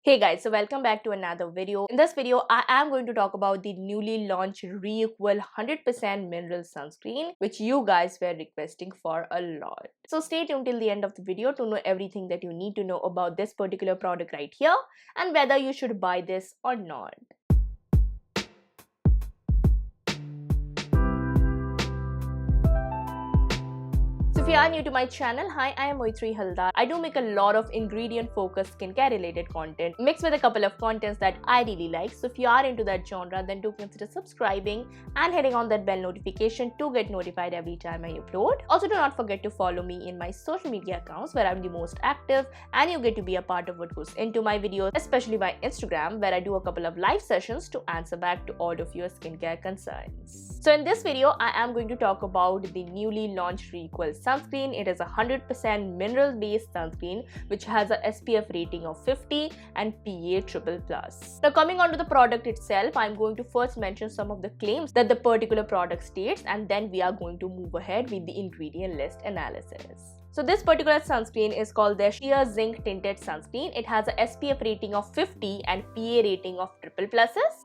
Hey guys, so welcome back to another video. In this video, I am going to talk about the newly launched Reequal 100% mineral sunscreen, which you guys were requesting for a lot. So stay tuned till the end of the video to know everything that you need to know about this particular product right here and whether you should buy this or not. So if you are new to my channel, hi, I am Moitri Haldar. I do make a lot of ingredient focused skincare related content mixed with a couple of contents that I really like. So if you are into that genre, then do consider subscribing and hitting on that bell notification to get notified every time I upload. Also, do not forget to follow me in my social media accounts where I'm the most active and you get to be a part of what goes into my videos, especially my Instagram where I do a couple of live sessions to answer back to all of your skincare concerns. So in this video, I am going to talk about the newly launched Reequal sunscreen. It is a 100% mineral based sunscreen which has a SPF rating of 50 and PA+++. Now coming on to the product itself, I'm going to first mention some of the claims that the particular product states and then we are going to move ahead with the ingredient list analysis. So this particular sunscreen is called the Sheer Zinc Tinted Sunscreen. It has a SPF rating of 50 and PA rating of PP++.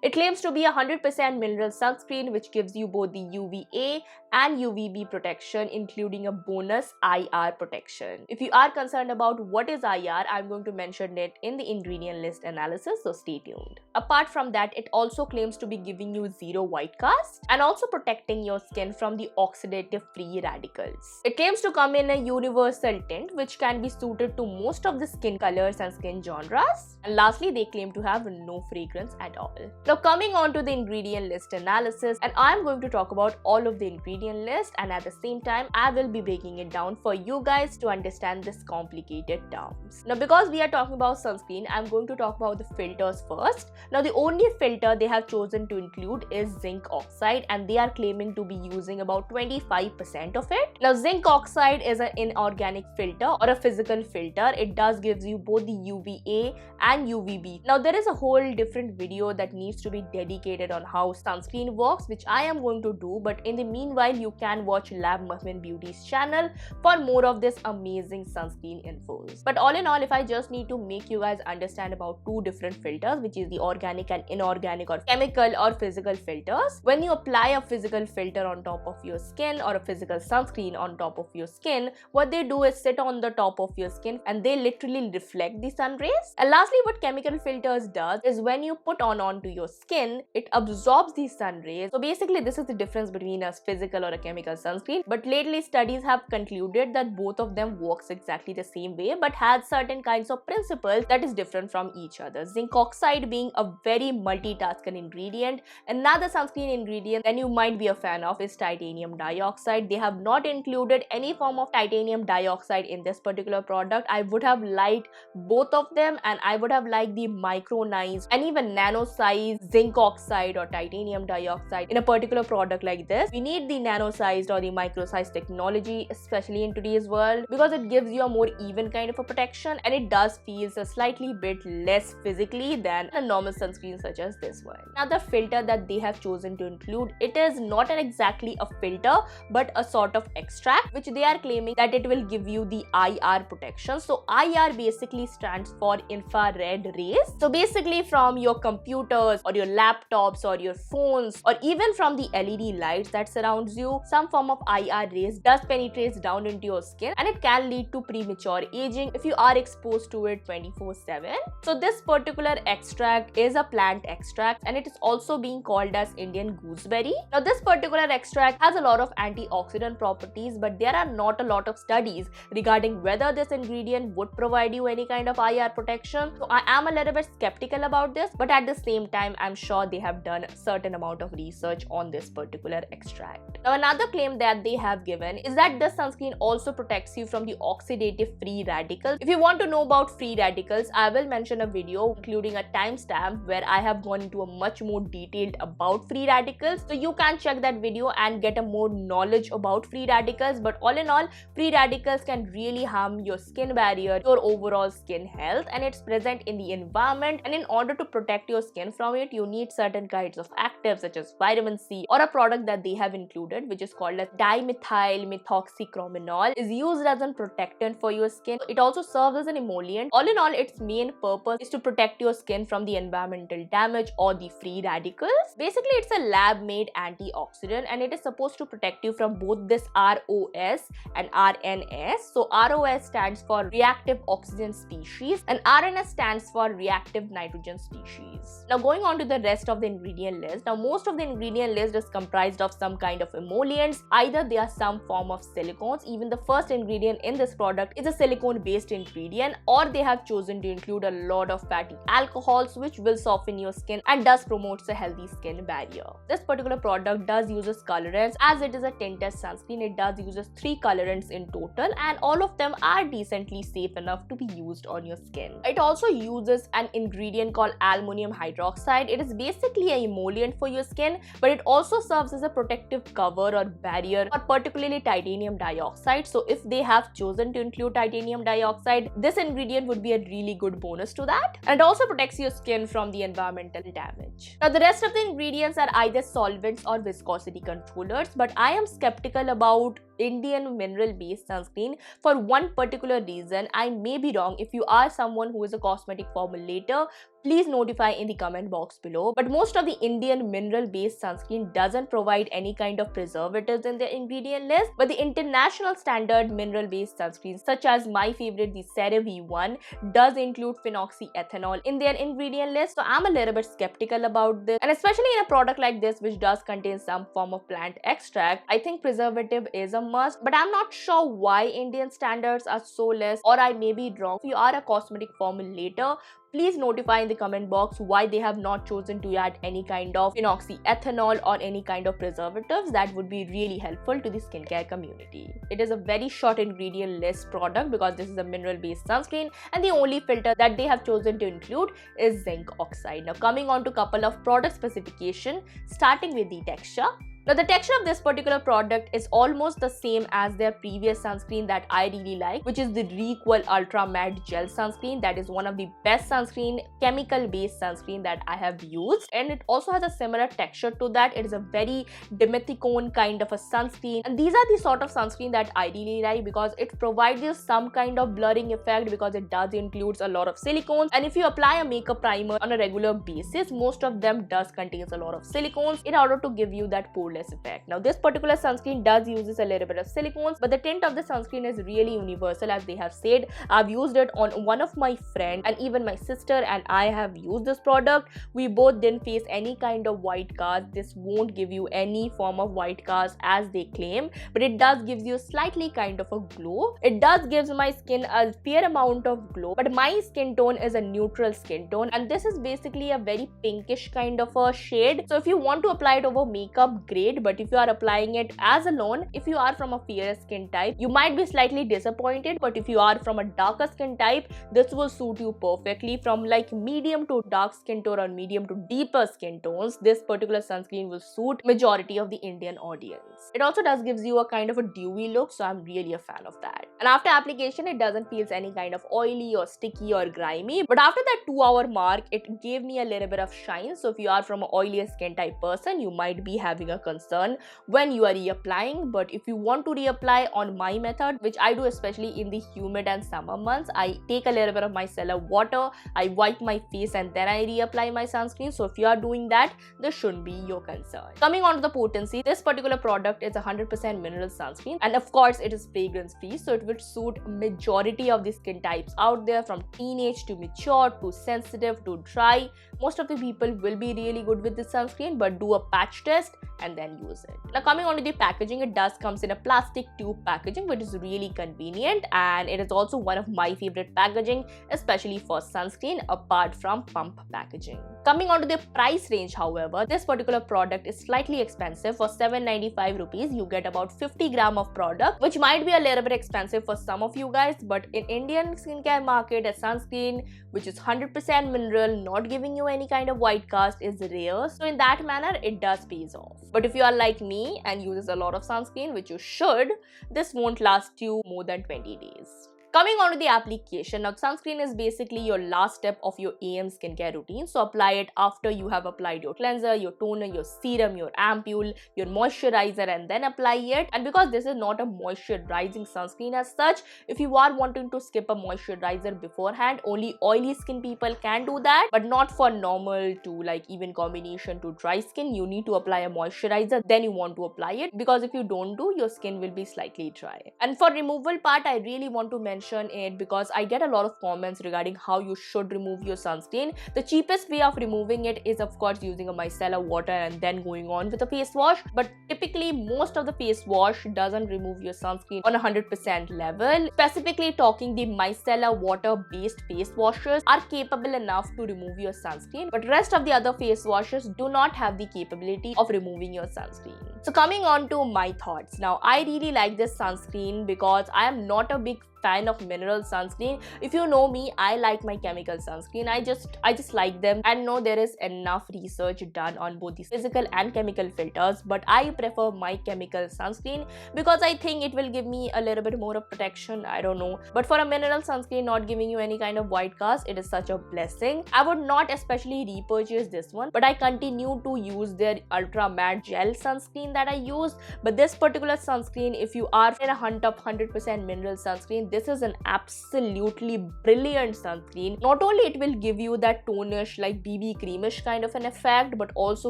It claims to be a 100% mineral sunscreen which gives you both the UVA and UVB protection, including a bonus IR protection. If you are concerned about what is IR, I'm going to mention it in the ingredient list analysis, so stay tuned. Apart from that, it also claims to be giving you zero white cast and also protecting your skin from the oxidative free radicals. It claims to come in a universal tint which can be suited to most of the skin colors and skin genres. And lastly, they claim to have no fragrance at all. Now coming on to the ingredient list analysis, and I'm going to talk about all of the ingredient list, and at the same time I will be breaking it down for you guys to understand this complicated terms. Now because we are talking about sunscreen, I'm going to talk about the filters first. Now the only filter they have chosen to include is zinc oxide and they are claiming to be using about 25% of it. Now zinc oxide is an inorganic filter or a physical filter. It does gives you both the UVA and UVB. Now there is a whole different video that needs to be dedicated on how sunscreen works, which I am going to do, but in the meanwhile you can watch Lab Muffin Beauty's channel for more of this amazing sunscreen infos. But all in all, if I just need to make you guys understand about two different filters, which is the organic and inorganic or chemical or physical filters, when you apply a physical filter on top of your skin or a physical sunscreen on top of your skin, what they do is sit on the top of your skin and they literally reflect the sun rays. And lastly, what chemical filters does is when you put onto your skin, it absorbs the sun rays. So basically this is the difference between a physical or a chemical sunscreen, but lately studies have concluded that both of them works exactly the same way but has certain kinds of principles that is different from each other. Zinc oxide being a very multitasking ingredient. Another sunscreen ingredient that you might be a fan of is titanium dioxide. They have not included any form of titanium dioxide in this particular product. I would have liked both of them and I would have liked the micronized and even nano size zinc oxide or titanium dioxide in a particular product like this. We need the nano sized or the micro sized technology, especially in today's world, because it gives you a more even kind of a protection and it does feel a slightly bit less physically than a normal sunscreen such as this one. Another filter that they have chosen to include, it is not exactly a filter but a sort of extract which they are claiming that it will give you the IR protection. So IR basically stands for infrared rays. So basically from your computers or your laptops or your phones or even from the LED lights that surrounds you, some form of IR rays does penetrate down into your skin and it can lead to premature aging if you are exposed to it 24/7. So this particular extract is a plant extract and it is also being called as Indian gooseberry. Now this particular extract has a lot of antioxidant properties, but there are not a lot of studies regarding whether this ingredient would provide you any kind of IR protection. So I am a little bit skeptical about this, but at the same time I'm sure they have done a certain amount of research on this particular extract. Now another claim that they have given is that this sunscreen also protects you from the oxidative free radicals. If you want to know about free radicals, I will mention a video including a timestamp where I have gone into a much more detailed about free radicals, so you can check that video and get a more knowledge about free radicals. But all in all, free radicals particles can really harm your skin barrier, your overall skin health, and it's present in the environment, and in order to protect your skin from it, you need certain kinds of actives such as vitamin C, or a product that they have included which is called as dimethyl methoxychrominol is used as a protectant for your skin. It also serves as an emollient. All in all, its main purpose is to protect your skin from the environmental damage or the free radicals. Basically, it's a lab-made antioxidant, and it is supposed to protect you from both this ROS and RNS. So ROS stands for reactive oxygen species and RNS stands for reactive nitrogen species. Now going on to the rest of the ingredient list. Now most of the ingredient list is comprised of some kind of emollients. Either they are some form of silicones. Even the first ingredient in this product is a silicone based ingredient, or they have chosen to include a lot of fatty alcohols which will soften your skin and thus promotes a healthy skin barrier. This particular product does uses colorants. As it is a tinted sunscreen, it does uses 3 colorants in total, and all of them are decently safe enough to be used on your skin. It also uses an ingredient called aluminum hydroxide. It is basically an emollient for your skin, but it also serves as a protective cover or barrier for particularly titanium dioxide. So if they have chosen to include titanium dioxide, this ingredient would be a really good bonus to that, and also protects your skin from the environmental damage. Now the rest of the ingredients are either solvents or viscosity controllers, but I am skeptical about Indian mineral based sunscreen for one particular reason. I may be wrong. If you are someone who is a cosmetic formulator, please notify in the comment box below. But most of the Indian mineral based sunscreen doesn't provide any kind of preservatives in their ingredient list, but the international standard mineral based sunscreens such as my favorite, the CeraVe one, does include phenoxyethanol in their ingredient list. So I'm a little bit skeptical about this, and especially in a product like this which does contain some form of plant extract, I think preservative is a must, but I'm not sure why Indian standards are so less, or I may be wrong. If you are a cosmetic formulator, please notify in the comment box why they have not chosen to add any kind of phenoxyethanol or any kind of preservatives. That would be really helpful to the skincare community. It is a very short ingredient list product because this is a mineral based sunscreen, and the only filter that they have chosen to include is zinc oxide. Now coming on to couple of product specification, starting with the texture. Now the texture of this particular product is almost the same as their previous sunscreen that I really like, which is the Requel Ultra Matte Gel Sunscreen. That is one of the best sunscreen, chemical based sunscreen that I have used, and it also has a similar texture to that. It is a very dimethicone kind of a sunscreen, and these are the sort of sunscreen that I really like because it provides you some kind of blurring effect because it does includes a lot of silicones, and if you apply a makeup primer on a regular basis, most of them does contains a lot of silicones in order to give you that poreless effect. Now this particular sunscreen does uses a little bit of silicones, but the tint of the sunscreen is really universal, as they have said. I've used it on one of my friends, and even my sister and I have used this product. We both didn't face any kind of white cast. This won't give you any form of white cast as they claim, but it does gives you slightly kind of a glow. It does gives my skin a fair amount of glow, but my skin tone is a neutral skin tone, and this is basically a very pinkish kind of a shade. So if you want to apply it over makeup, great, but if you are applying it as alone, if you are from a fairer skin type, you might be slightly disappointed, but if you are from a darker skin type, this will suit you perfectly. From like medium to dark skin tone or medium to deeper skin tones, this particular sunscreen will suit majority of the Indian audience. It also does gives you a kind of a dewy look, so I'm really a fan of that. And after application, it doesn't feel any kind of oily or sticky or grimy, but after that 2-hour mark, it gave me a little bit of shine. So if you are from an oilier skin type person, you might be having a concern when you are reapplying. But if you want to reapply on my method, which I do especially in the humid and summer months, I take a little bit of micellar water, I wipe my face, and then I reapply my sunscreen. So if you are doing that, this shouldn't be your concern. Coming on to the potency, this particular product is 100% mineral sunscreen, and of course it is fragrance free, so it would suit majority of the skin types out there, from teenage to mature to sensitive to dry. Most of the people will be really good with this sunscreen, but do a patch test and then use it. Now coming on to the packaging, it does comes in a plastic tube packaging, which is really convenient, and it is also one of my favorite packaging, especially for sunscreen, apart from pump packaging. Coming on to the price range, however, this particular product is slightly expensive. For 795 rupees, you get about 50 gram of product, which might be a little bit expensive for some of you guys, but in Indian skincare market, a sunscreen which is 100% mineral, not giving you any kind of white cast, is rare. So in that manner, it does pays off. But But if you are like me and uses a lot of sunscreen, which you should, this won't last you more than 20 days. Coming on to the application, now sunscreen is basically your last step of your AM skincare routine. So apply it after you have applied your cleanser, your toner, your serum, your ampule, your moisturizer, and then apply it. And because this is not a moisturizing sunscreen as such, if you are wanting to skip a moisturizer beforehand, only oily skin people can do that, but not for normal to like even combination to dry skin. You need to apply a moisturizer, then you want to apply it, because if you don't do, your skin will be slightly dry. And for removal part, I really want to mention it because I get a lot of comments regarding how you should remove your sunscreen. The cheapest way of removing it is of course using a micellar water and then going on with a face wash, but typically most of the face wash doesn't remove your sunscreen on 100% level. Specifically talking, the micellar water based face washes are capable enough to remove your sunscreen, but rest of the other face washes do not have the capability of removing your sunscreen. So coming on to my thoughts. Now I really like this sunscreen because I am not a big fan of mineral sunscreen. If you know me, I like my chemical sunscreen. I just like them. I know there is enough research done on both the physical and chemical filters, but I prefer my chemical sunscreen because I think it will give me a little bit more of protection. I don't know, but for a mineral sunscreen not giving you any kind of white cast, it is such a blessing. I would not especially repurchase this one, but I continue to use their ultra matte gel sunscreen that I use. But this particular sunscreen, if you are in a hunt of 100% mineral sunscreen, this is an absolutely brilliant sunscreen. Not only it will give you that tonish like BB creamish kind of an effect, but also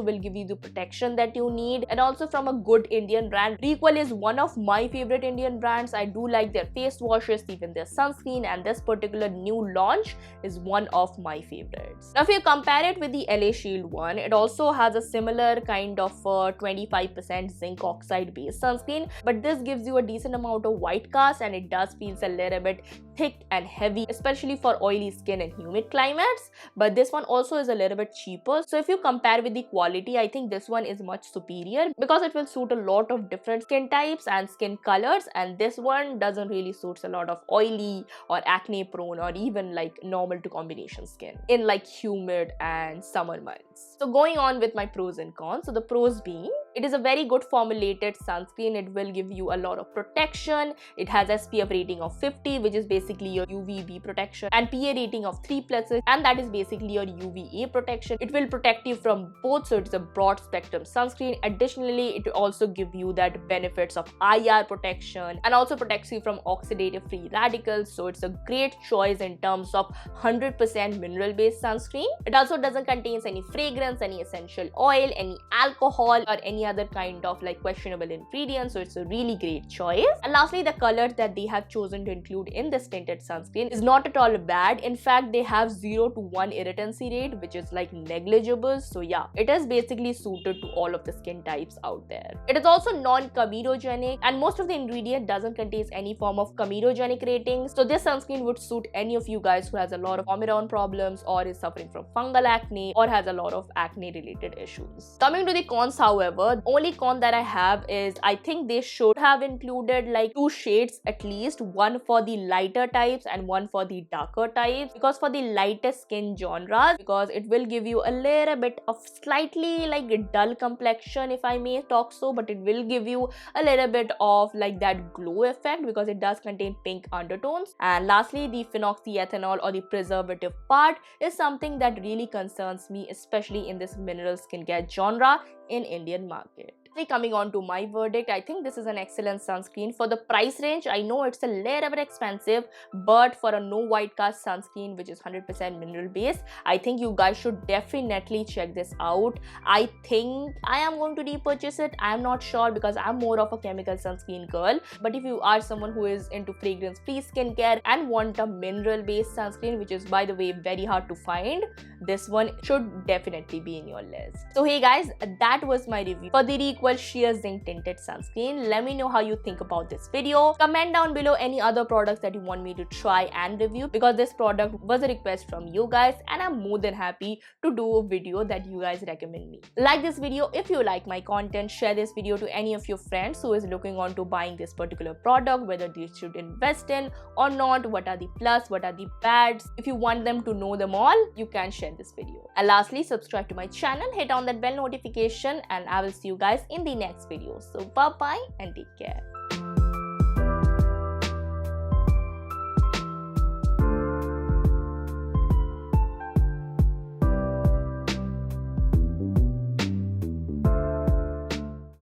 will give you the protection that you need, and also from a good Indian brand. Requel is one of my favorite Indian brands. I do like their face washes, even their sunscreen, and this particular new launch is one of my favorites. Now if you compare it with the LA Shield one, it also has a similar kind of 25% zinc oxide based sunscreen, but this gives you a decent amount of white cast and it does feel a little bit thick and heavy, especially for oily skin and humid climates. But this one also is a little bit cheaper. So if you compare with the quality, I think this one is much superior because it will suit a lot of different skin types and skin colors, and this one doesn't really suits a lot of oily or acne prone or even like normal to combination skin in like humid and summer months. So going on with my pros and cons. So the pros being, it is a very good formulated sunscreen. It will give you a lot of protection. It has SPF rating of 50, which is basically your UVB protection, and PA rating of 3+, and that is basically your UVA protection. It will protect you from both, so it's a broad spectrum sunscreen. Additionally, it will also give you that benefits of IR protection and also protects you from oxidative free radicals. So it's a great choice in terms of 100% mineral based sunscreen. It also doesn't contain any fragrance, any essential oil, any alcohol, or any other kind of like questionable ingredients. So it's a really great choice. And lastly, the colors that they have chosen to include in this tinted sunscreen is not at all bad. In fact, they have 0 to 1 irritancy rate, which is like negligible. So yeah, it is basically suited to all of the skin types out there. It is also non-comedogenic, and most of the ingredient doesn't contain any form of comedogenic ratings. So this sunscreen would suit any of you guys who has a lot of comedone problems or is suffering from fungal acne or has a lot of acne related issues. Coming to the cons, however, the only con that I have is I think they should have included like 2 shades at least, one for the lighter types and one for the darker types, because for the lighter skin genres, because it will give you a little bit of slightly like a dull complexion, if I may talk so, but it will give you a little bit of like that glow effect because it does contain pink undertones. And lastly, the phenoxyethanol or the preservative part is something that really concerns me, especially in this mineral skincare genre in Indian market. Coming on to my verdict, I think this is an excellent sunscreen. For the price range, I know it's a little bit expensive, but for a no white cast sunscreen which is 100% mineral based, I think you guys should definitely check this out. I think I am going to repurchase it. I am not sure because I'm more of a chemical sunscreen girl, but if you are someone who is into fragrance free skincare and want a mineral based sunscreen, which is by the way very hard to find, this one should definitely be in your list. So hey guys, that was my review for the Requel Sheer Zinc Tinted Sunscreen. Let me know how you think about this video. Comment down below any other products that you want me to try and review, because this product was a request from you guys and I'm more than happy to do a video that you guys recommend me. Like this video if you like my content. Share this video to any of your friends who is looking on to buying this particular product, whether they should invest in or not, what are the plus, what are the bads. If you want them to know them all, you can share this video. And lastly, subscribe to my channel, hit on that bell notification, and I will see you guys in in the next video. So bye bye and take care.